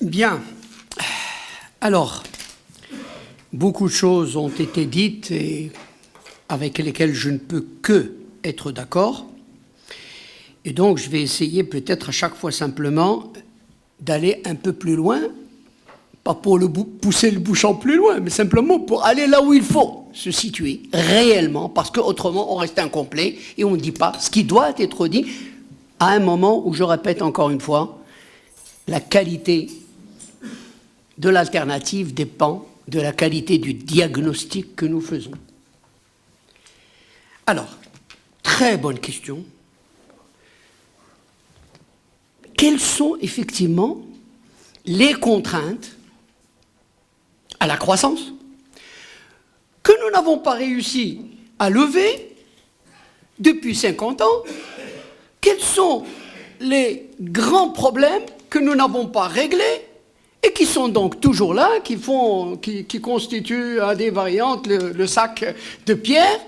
Bien. Alors, beaucoup de choses ont été dites et avec lesquelles je ne peux que être d'accord. Et donc, je vais essayer peut-être à chaque fois simplement d'aller un peu plus loin, pas pour pousser le bouchon plus loin, mais simplement pour aller là où il faut se situer réellement, parce qu'autrement, on reste incomplet et on ne dit pas ce qui doit être dit à un moment où, je répète encore une fois, la qualité de l'alternative dépend de la qualité du diagnostic que nous faisons. Alors, très bonne question. Quelles sont effectivement les contraintes à la croissance que nous n'avons pas réussi à lever depuis 50 ans? Quels sont les grands problèmes que nous n'avons pas réglés et qui sont donc toujours là, qui constituent à des variantes le sac de pierre?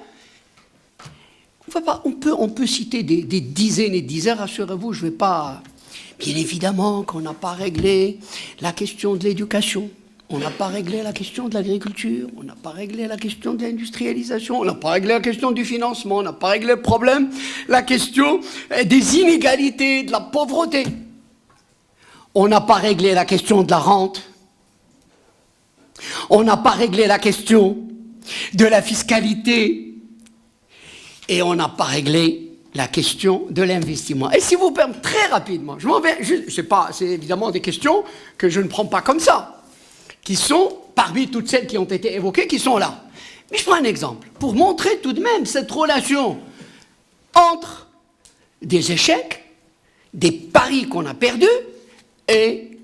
On peut citer des dizaines et des dizaines, rassurez-vous, je ne vais pas... Bien évidemment qu'on n'a pas réglé la question de l'éducation, on n'a pas réglé la question de l'agriculture, on n'a pas réglé la question de l'industrialisation, on n'a pas réglé la question du financement, on n'a pas réglé le problème, la question des inégalités, de la pauvreté. On n'a pas réglé la question de la rente. On n'a pas réglé la question de la fiscalité. Et on n'a pas réglé la question de l'investissement. Et si vous permettez, très rapidement, je m'en vais, c'est évidemment des questions que je ne prends pas comme ça, qui sont, parmi toutes celles qui ont été évoquées, qui sont là. Mais je prends un exemple, pour montrer tout de même cette relation entre des échecs, des paris qu'on a perdus, et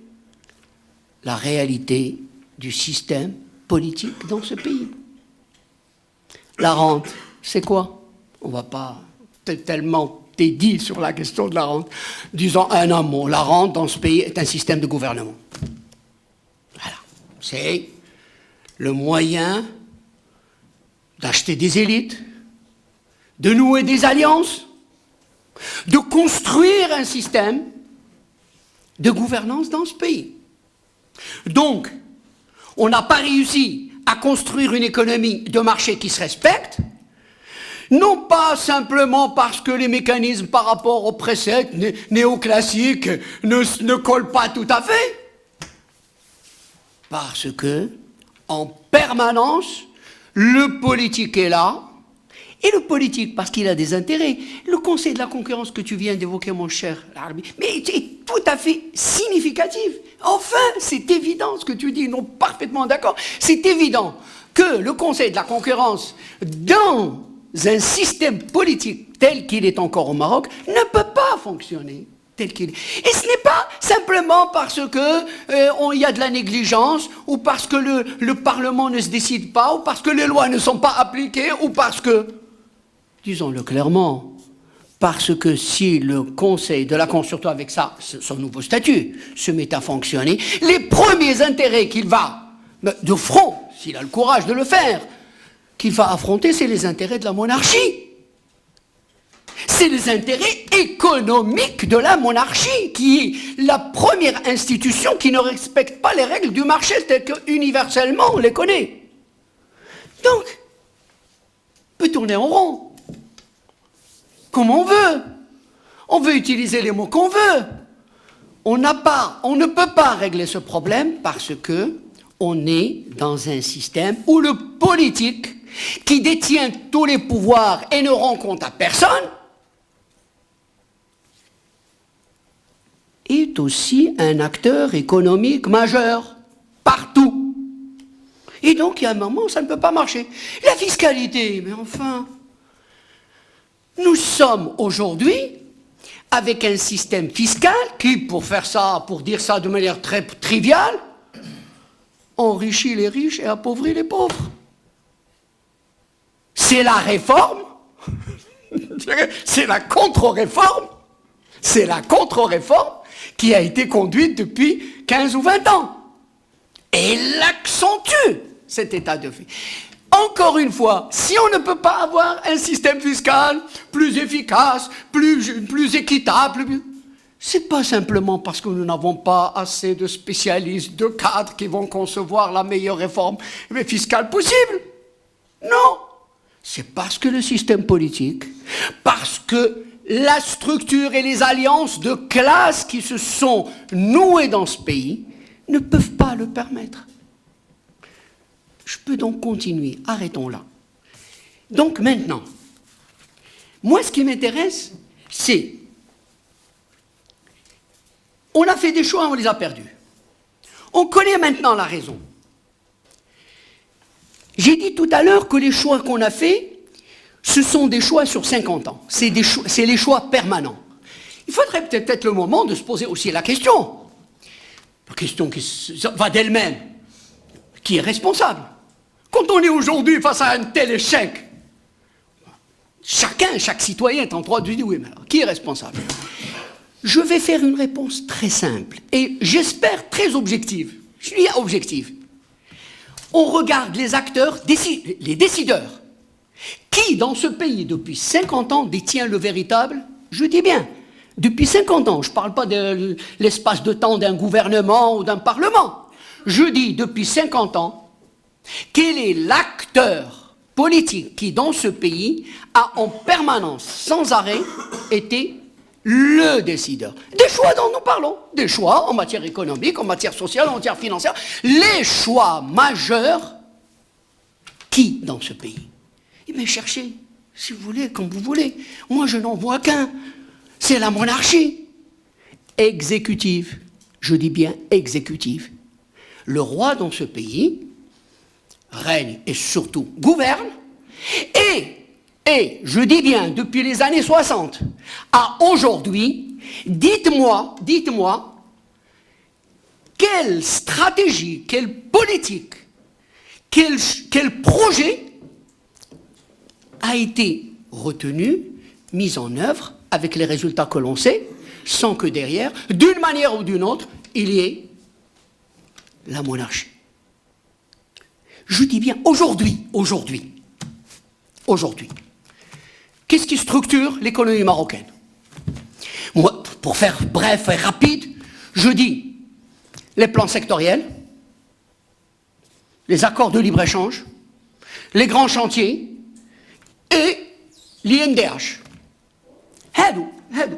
la réalité du système politique dans ce pays. La rente, c'est quoi? On ne va pas tellement dit sur la question de la rente. Disons un mot, la rente dans ce pays est un système de gouvernement. Voilà. C'est le moyen d'acheter des élites, de nouer des alliances, de construire un système de gouvernance dans ce pays. Donc, on n'a pas réussi à construire une économie de marché qui se respecte, non pas simplement parce que les mécanismes par rapport aux préceptes néoclassiques ne collent pas tout à fait, parce que, en permanence, le politique est là, et le politique, parce qu'il a des intérêts. Le Conseil de la concurrence que tu viens d'évoquer, mon cher Larbi, mais c'est tout à fait significatif. Enfin, c'est évident ce que tu dis, non, parfaitement d'accord. C'est évident que le Conseil de la concurrence, dans un système politique tel qu'il est encore au Maroc, ne peut pas fonctionner tel qu'il est. Et ce n'est pas simplement parce que y a de la négligence, ou parce que le Parlement ne se décide pas, ou parce que les lois ne sont pas appliquées, ou parce que, disons-le clairement, parce que si le Conseil de la Concurrence, surtout avec ça, son nouveau statut, se met à fonctionner, les premiers intérêts qu'il va, de front, s'il a le courage de le faire, qu'il va affronter, c'est les intérêts de la monarchie. C'est les intérêts économiques de la monarchie, qui est la première institution qui ne respecte pas les règles du marché telles qu'universellement on les connaît. Donc, on peut tourner en rond, comme on veut. On veut utiliser les mots qu'on veut. On ne peut pas régler ce problème parce que on est dans un système où le politique, qui détient tous les pouvoirs et ne rend compte à personne, est aussi un acteur économique majeur, partout. Et donc, il y a un moment où ça ne peut pas marcher. La fiscalité, mais enfin, nous sommes aujourd'hui avec un système fiscal qui, pour dire ça de manière très triviale, enrichit les riches et appauvrit les pauvres. C'est la réforme, c'est la contre-réforme, qui a été conduite depuis 15 ou 20 ans. Et elle accentue cet état de fait. Encore une fois, si on ne peut pas avoir un système fiscal plus efficace, plus équitable, c'est pas simplement parce que nous n'avons pas assez de spécialistes, de cadres qui vont concevoir la meilleure réforme fiscale possible. Non, c'est parce que le système politique, parce que la structure et les alliances de classes qui se sont nouées dans ce pays ne peuvent pas le permettre. Je peux donc continuer, arrêtons là. Donc maintenant, moi ce qui m'intéresse, c'est, on a fait des choix, on les a perdus. On connaît maintenant la raison. J'ai dit tout à l'heure que les choix qu'on a faits, ce sont des choix sur 50 ans. C'est les choix permanents. Il faudrait peut-être le moment de se poser aussi la question. La question qui va d'elle-même. Qui est responsable? Quand on est aujourd'hui face à un tel échec, chaque citoyen est en droit de dire oui, mais alors, qui est responsable? Je vais faire une réponse très simple et j'espère très objective. Je suis objective. On regarde les acteurs, les décideurs. Qui, dans ce pays, depuis 50 ans, détient le véritable, je dis bien, depuis 50 ans, je ne parle pas de l'espace de temps d'un gouvernement ou d'un parlement. Je dis, depuis 50 ans, quel est l'acteur politique qui, dans ce pays, a en permanence, sans arrêt, été le décideur. Des choix dont nous parlons, des choix en matière économique, en matière sociale, en matière financière, les choix majeurs qui dans ce pays? Eh bien, cherchez, si vous voulez, comme vous voulez. Moi, je n'en vois qu'un. C'est la monarchie. Exécutive. Je dis bien exécutive. Le roi dans ce pays règne et surtout gouverne. Et, je dis bien, depuis les années 60 à aujourd'hui, dites-moi, quelle stratégie, quelle politique, quel projet a été retenu, mis en œuvre, avec les résultats que l'on sait, sans que derrière, d'une manière ou d'une autre, il y ait la monarchie. Je dis bien aujourd'hui. Qu'est-ce qui structure l'économie marocaine? Moi, pour faire bref et rapide, je dis les plans sectoriels, les accords de libre-échange, les grands chantiers et l'INDH.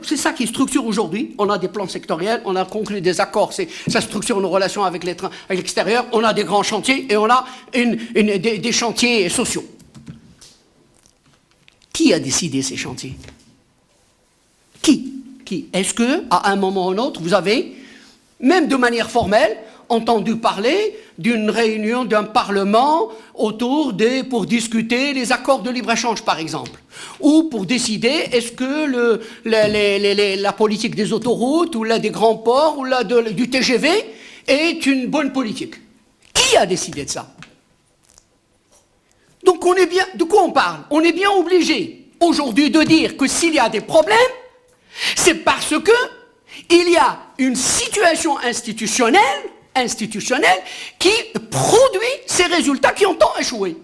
C'est ça qui structure aujourd'hui. On a des plans sectoriels, on a conclu des accords, ça structure nos relations avec l'extérieur, on a des grands chantiers et on a des chantiers sociaux. Qui a décidé ces chantiers? Qui? Est-ce que, à un moment ou un autre, vous avez, même de manière formelle, entendu parler d'une réunion d'un parlement pour discuter les accords de libre-échange, par exemple, ou pour décider est-ce que la politique des autoroutes, ou des grands ports, ou du TGV est une bonne politique? Qui a décidé de ça? Donc de quoi on parle? On est bien obligé aujourd'hui de dire que s'il y a des problèmes, c'est parce que il y a une situation institutionnelle qui produit ces résultats qui ont tant échoué.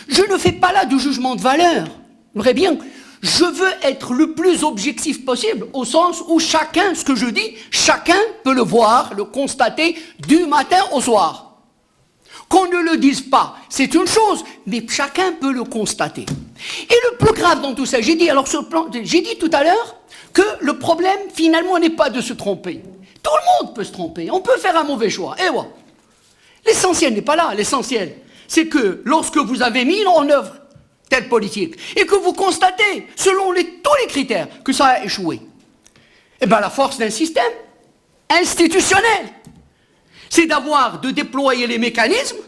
Je ne fais pas là du jugement de valeur. Vous verrez bien, je veux être le plus objectif possible, au sens où chacun peut le voir, le constater du matin au soir. Qu'on ne le dise pas, c'est une chose, mais chacun peut le constater. Et le plus grave dans tout ça, j'ai dit tout à l'heure que le problème, finalement, n'est pas de se tromper. Tout le monde peut se tromper, on peut faire un mauvais choix, et voilà. L'essentiel n'est pas là, l'essentiel, c'est que lorsque vous avez mis en œuvre telle politique, et que vous constatez, selon tous les critères, que ça a échoué, eh bien la force d'un système institutionnel, c'est de déployer les mécanismes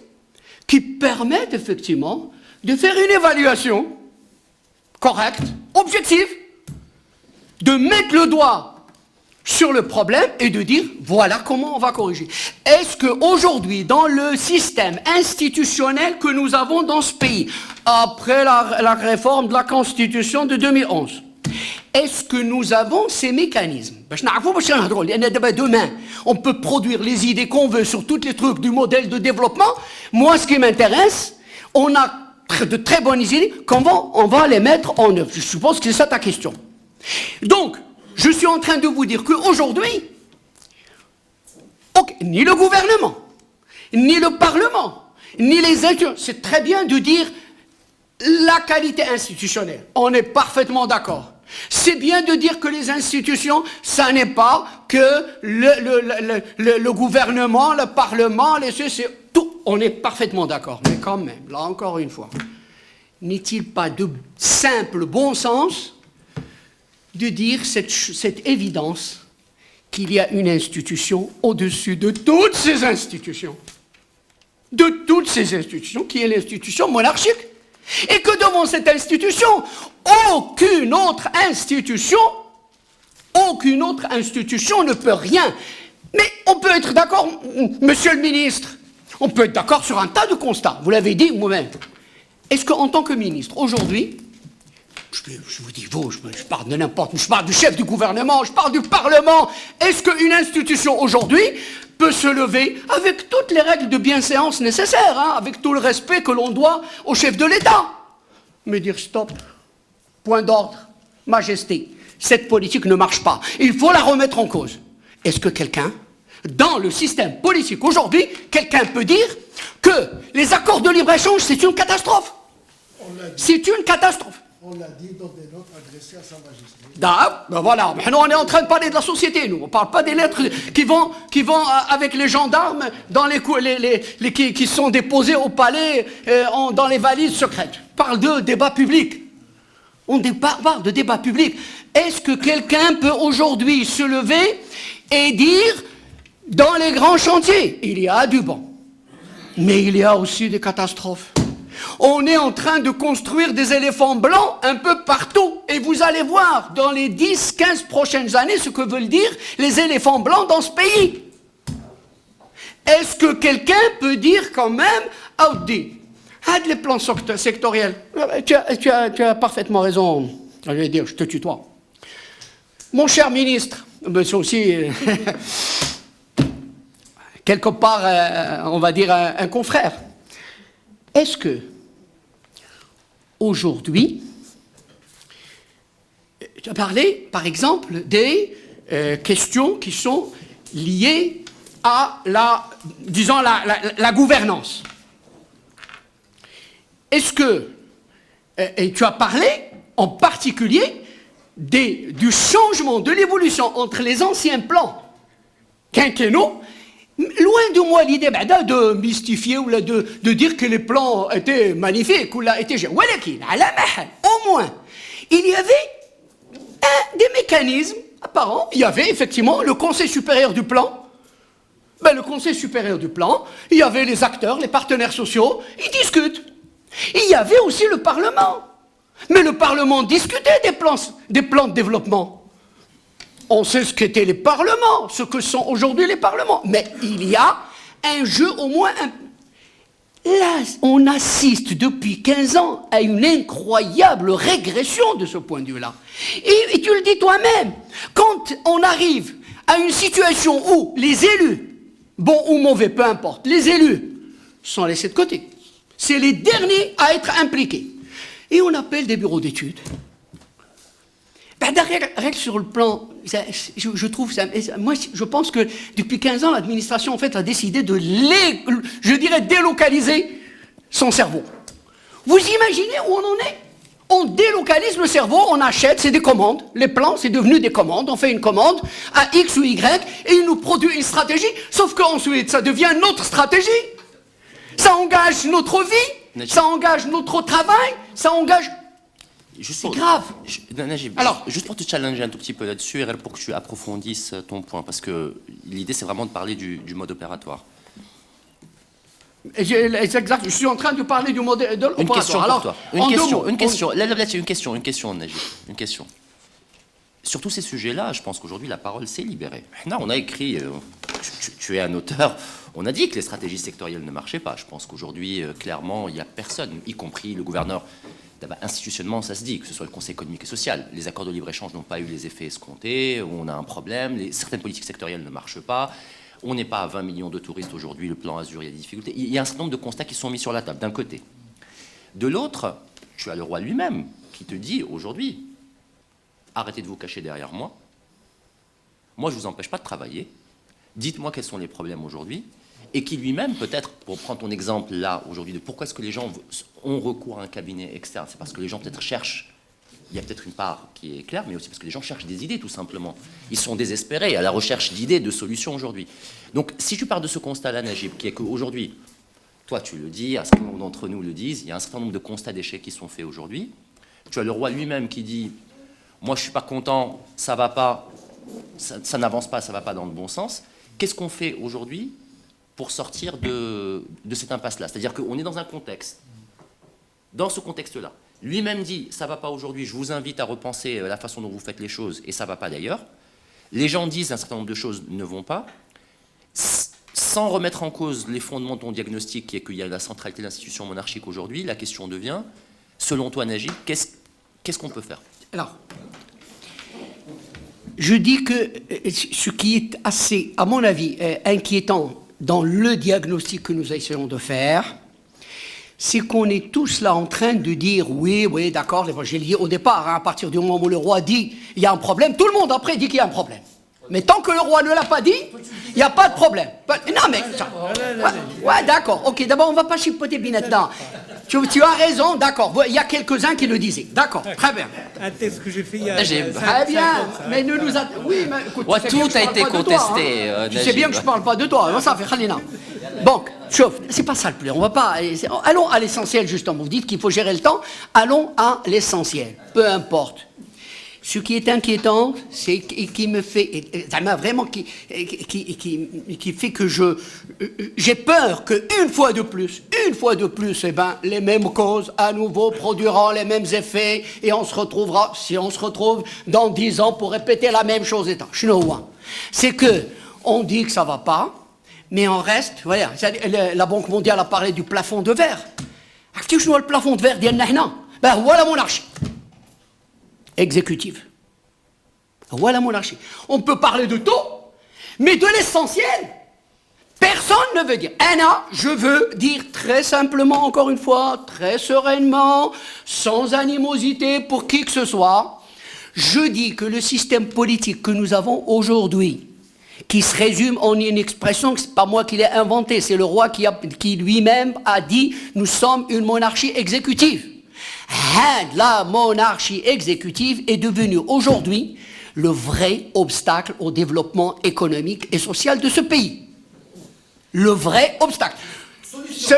qui permettent effectivement de faire une évaluation correcte, objective, de mettre le doigt sur le problème et de dire voilà comment on va corriger. Est-ce qu'aujourd'hui, dans le système institutionnel que nous avons dans ce pays, après la réforme de la Constitution de 2011, est-ce que nous avons ces mécanismes? Demain, on peut produire les idées qu'on veut sur tous les trucs du modèle de développement. Moi, ce qui m'intéresse, on a de très bonnes idées, comment on va les mettre en œuvre? Je suppose que c'est ça ta question. Donc, Je suis en train de vous dire qu'aujourd'hui, ni le gouvernement, ni le Parlement, ni les institutions, c'est très bien de dire la qualité institutionnelle. On est parfaitement d'accord. C'est bien de dire que les institutions, ça n'est pas que le gouvernement, le Parlement, c'est tout. On est parfaitement d'accord. Mais quand même, là encore une fois, n'est-il pas de simple bon sens de dire cette évidence qu'il y a une institution au-dessus de toutes ces institutions, qui est l'institution monarchique, et que devant cette institution, aucune autre institution ne peut rien. Mais on peut être d'accord, monsieur le ministre, on peut être d'accord sur un tas de constats, vous l'avez dit vous-même. Est-ce qu'en tant que ministre, aujourd'hui, je vous dis vous, je parle de n'importe, je parle du chef du gouvernement, je parle du Parlement. Est-ce qu'une institution aujourd'hui peut se lever avec toutes les règles de bienséance nécessaires, hein, avec tout le respect que l'on doit au chef de l'État, mais dire stop, point d'ordre, majesté, cette politique ne marche pas, il faut la remettre en cause. Est-ce que quelqu'un, dans le système politique aujourd'hui, quelqu'un peut dire que les accords de libre-échange, c'est une catastrophe? C'est une catastrophe. On l'a dit dans des notes adressées à Sa Majesté. Ben voilà, maintenant on est en train de parler de la société, nous. On ne parle pas des lettres qui vont avec les gendarmes dans qui sont déposées au palais dans les valises secrètes. On parle de débat public. On parle de débat public. Est-ce que quelqu'un peut aujourd'hui se lever et dire, dans les grands chantiers, il y a du bon, mais il y a aussi des catastrophes. On est en train de construire des éléphants blancs un peu partout. Et vous allez voir dans les 10-15 prochaines années ce que veulent dire les éléphants blancs dans ce pays. Est-ce que quelqu'un peut dire quand même, Audi, les plans sectoriels, tu as parfaitement raison, je vais dire, je te tutoie. Mon cher ministre, c'est aussi, quelque part, on va dire, un confrère. Est-ce que, aujourd'hui, tu as parlé, par exemple, des questions qui sont liées à la gouvernance. Est-ce que, et tu as parlé en particulier du changement, de l'évolution entre les anciens plans quinquennaux. Loin de moi l'idée de mystifier ou de dire que les plans étaient magnifiques ou là étaient géniaux. Au moins, il y avait des mécanismes apparents. Il y avait effectivement le Conseil supérieur du plan. Le Conseil supérieur du plan, il y avait les acteurs, les partenaires sociaux, ils discutent. Il y avait aussi le Parlement. Mais le Parlement discutait des plans de développement. On sait ce qu'étaient les parlements, ce que sont aujourd'hui les parlements. Mais il y a un jeu au moins... Là, on assiste depuis 15 ans à une incroyable régression de ce point de vue-là. Et tu le dis toi-même, quand on arrive à une situation où les élus, bons ou mauvais, peu importe, les élus sont laissés de côté. C'est les derniers à être impliqués. Et on appelle des bureaux d'études. Règle sur le plan, je trouve ça, moi je pense que depuis 15 ans, l'administration en fait a décidé de délocaliser son cerveau. Vous imaginez où on en est? On délocalise le cerveau, on achète, c'est des commandes. Les plans, c'est devenu des commandes. On fait une commande à X ou Y et il nous produit une stratégie, sauf qu'ensuite ça devient notre stratégie. Ça engage notre vie, ça engage notre travail, ça engage... C'est grave. Najib, alors, juste pour te challenger un tout petit peu là-dessus, et pour que tu approfondisses ton point, parce que l'idée c'est vraiment de parler du mode opératoire. Exact, je suis en train de parler du mode opératoire. Une question pour toi. Une question, Najib. Une question. Sur tous ces sujets-là, je pense qu'aujourd'hui la parole s'est libérée. Là, on a écrit, tu es un auteur, on a dit que les stratégies sectorielles ne marchaient pas. Je pense qu'aujourd'hui, clairement, il n'y a personne, y compris le gouverneur. Institutionnellement, ça se dit, que ce soit le Conseil économique et social. Les accords de libre-échange n'ont pas eu les effets escomptés, on a un problème, certaines politiques sectorielles ne marchent pas, on n'est pas à 20 millions de touristes aujourd'hui, le plan Azur, il y a des difficultés. Il y a un certain nombre de constats qui sont mis sur la table, d'un côté. De l'autre, tu as le roi lui-même qui te dit aujourd'hui, arrêtez de vous cacher derrière moi, moi je ne vous empêche pas de travailler, dites-moi quels sont les problèmes aujourd'hui, et qui lui-même, peut-être, pour prendre ton exemple là, aujourd'hui, de pourquoi est-ce que les gens ont recours à un cabinet externe, c'est parce que les gens peut-être cherchent, il y a peut-être une part qui est claire, mais aussi parce que les gens cherchent des idées, tout simplement. Ils sont désespérés à la recherche d'idées, de solutions aujourd'hui. Donc, si tu pars de ce constat-là, Najib, qui est qu'aujourd'hui, toi tu le dis, un certain nombre d'entre nous le disent, il y a un certain nombre de constats d'échecs qui sont faits aujourd'hui. Tu as le roi lui-même qui dit « Moi, je ne suis pas content, ça ne va pas, ça n'avance pas, ça ne va pas dans le bon sens. » Qu'est-ce qu'on fait aujourd'hui pour sortir de cette impasse-là? C'est-à-dire qu'on est dans un contexte. Dans ce contexte-là, lui-même dit « Ça ne va pas aujourd'hui, je vous invite à repenser la façon dont vous faites les choses, et ça ne va pas d'ailleurs. » Les gens disent un certain nombre de choses ne vont pas. Sans remettre en cause les fondements de ton diagnostic, qui est qu'il y a la centralité de l'institution monarchique aujourd'hui, la question devient, selon toi, Najib, qu'est-ce qu'on peut faire? Alors, je dis que ce qui est assez, à mon avis, inquiétant dans le diagnostic que nous essayons de faire, c'est qu'on est tous là en train de dire oui, d'accord, j'ai dit au départ, hein, à partir du moment où le roi dit il y a un problème, tout le monde après dit qu'il y a un problème. Mais tant que le roi ne l'a pas dit, il n'y a pas de problème. Non mais... Ouais, d'accord, ok, d'abord on ne va pas chipoter Binette, non. Tu as raison, d'accord, il y a quelques-uns qui le disaient, d'accord, très bien. Un texte que j'ai fait il y a... Très bien, mais ne nous... Oui, mais écoute, ouais, tout a été contesté, toi, hein. Tu sais bien que je ne parle pas de toi, ça fait Khalina. Donc, chauffe, c'est pas ça le plus, on va pas... Allons à l'essentiel justement, vous dites qu'il faut gérer le temps, allons à l'essentiel, peu importe. Ce qui est inquiétant, c'est qui me fait, vraiment qui fait que j'ai peur qu'une fois de plus, eh ben, les mêmes causes à nouveau produiront les mêmes effets et on se retrouvera, si on se retrouve dans 10 ans pour répéter la même chose. C'est que on dit que ça va pas, mais on reste, voilà, la Banque mondiale a parlé du plafond de verre. Le plafond de verre ben voilà la monarchie exécutive. Voilà la monarchie. On peut parler de tout, mais de l'essentiel, personne ne veut dire. Anna, je veux dire très simplement, encore une fois, très sereinement, sans animosité pour qui que ce soit, je dis que le système politique que nous avons aujourd'hui, qui se résume en une expression que ce n'est pas moi qui l'ai inventée, c'est le roi qui lui-même a dit « nous sommes une monarchie exécutive ». La monarchie exécutive est devenue aujourd'hui le vrai obstacle au développement économique et social de ce pays. Le vrai obstacle. Je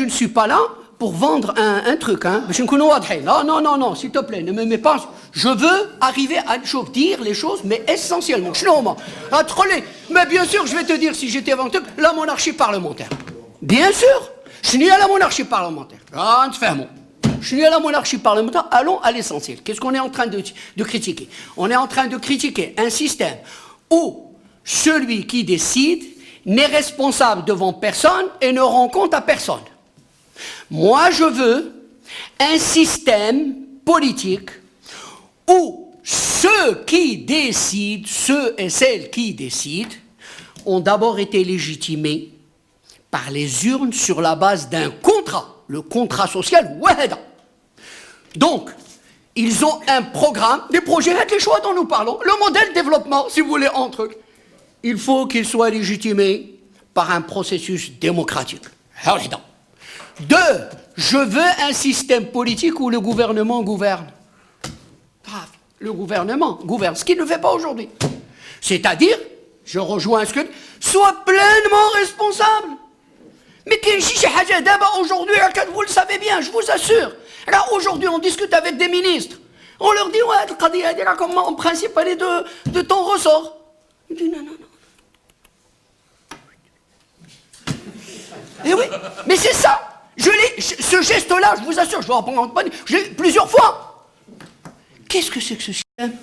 ne suis pas là pour vendre un truc. Hein. Non, s'il te plaît, ne me mets pas... Je veux arriver à dire les choses, mais essentiellement. Mais bien sûr, je vais te dire, si j'étais avant tout, la monarchie parlementaire. Bien sûr, je suis à la monarchie parlementaire. Je suis à la monarchie parlementaire, allons à l'essentiel. Qu'est-ce qu'on est en train de critiquer? On est en train de critiquer un système où celui qui décide n'est responsable devant personne et ne rend compte à personne. Moi, je veux un système politique où ceux qui décident, ceux et celles qui décident, ont d'abord été légitimés par les urnes sur la base d'un contrat, le contrat social Waheda. Donc, ils ont un programme, des projets, avec les choix dont nous parlons, le modèle développement, si vous voulez, entre eux. Il faut qu'il soit légitimé par un processus démocratique. Deux, je veux un système politique où le gouvernement gouverne. Le gouvernement gouverne, ce qu'il ne fait pas aujourd'hui. C'est-à-dire, je rejoins ce que... Sois pleinement responsable. Mais aujourd'hui, vous le savez bien, je vous assure. Alors aujourd'hui, on discute avec des ministres. On leur dit, comment, en principe, elle est de ton ressort. Il dit, non. Et oui, mais c'est ça. Ce geste-là, je vous assure, je vais en prendre plusieurs fois. Qu'est-ce que c'est que ce système?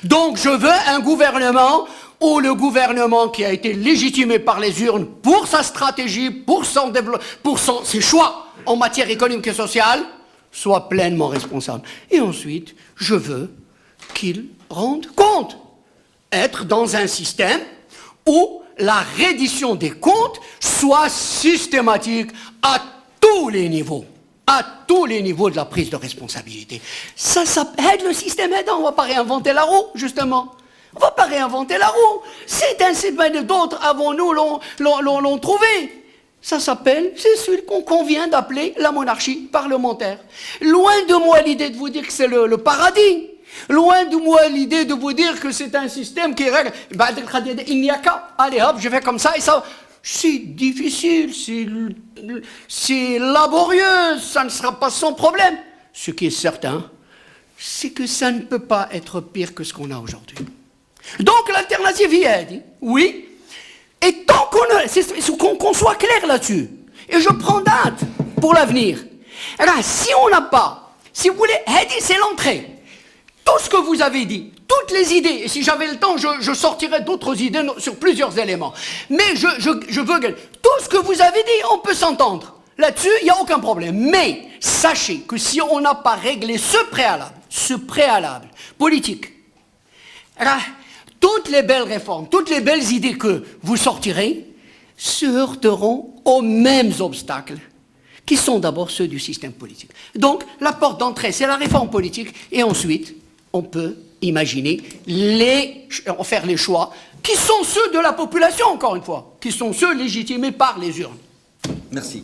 Donc je veux un gouvernement où le gouvernement qui a été légitimé par les urnes pour sa stratégie, pour ses choix en matière économique et sociale, soit pleinement responsable. Et ensuite, je veux qu'il rende compte. Être dans un système où la reddition des comptes soit systématique à tous les niveaux. à tous les niveaux de la prise de responsabilité. Ça aide le système aidant. On ne va pas réinventer la roue, justement. On ne va pas réinventer la roue. C'est un système d'autres avant nous l'ont trouvé. Ça s'appelle, c'est celui qu'on vient d'appeler la monarchie parlementaire. Loin de moi l'idée de vous dire que c'est le paradis. Loin de moi l'idée de vous dire que c'est un système qui règle. Il n'y a qu'à. Allez hop, je fais comme ça et ça. C'est difficile, c'est laborieux, ça ne sera pas sans problème. Ce qui est certain, c'est que ça ne peut pas être pire que ce qu'on a aujourd'hui. Donc l'alternative y est, oui. Et tant qu'on soit clair là-dessus, et je prends date pour l'avenir, si on n'a pas, si vous voulez, c'est l'entrée. Tout ce que vous avez dit, toutes les idées, et si j'avais le temps, je sortirais d'autres idées sur plusieurs éléments. Mais je veux que tout ce que vous avez dit, on peut s'entendre. Là-dessus, il n'y a aucun problème. Mais sachez que si on n'a pas réglé ce préalable politique, toutes les belles réformes, toutes les belles idées que vous sortirez se heurteront aux mêmes obstacles qui sont d'abord ceux du système politique. Donc, la porte d'entrée, c'est la réforme politique, et ensuite, on peut imaginer faire les choix qui sont ceux de la population, encore une fois, qui sont ceux légitimés par les urnes. Merci.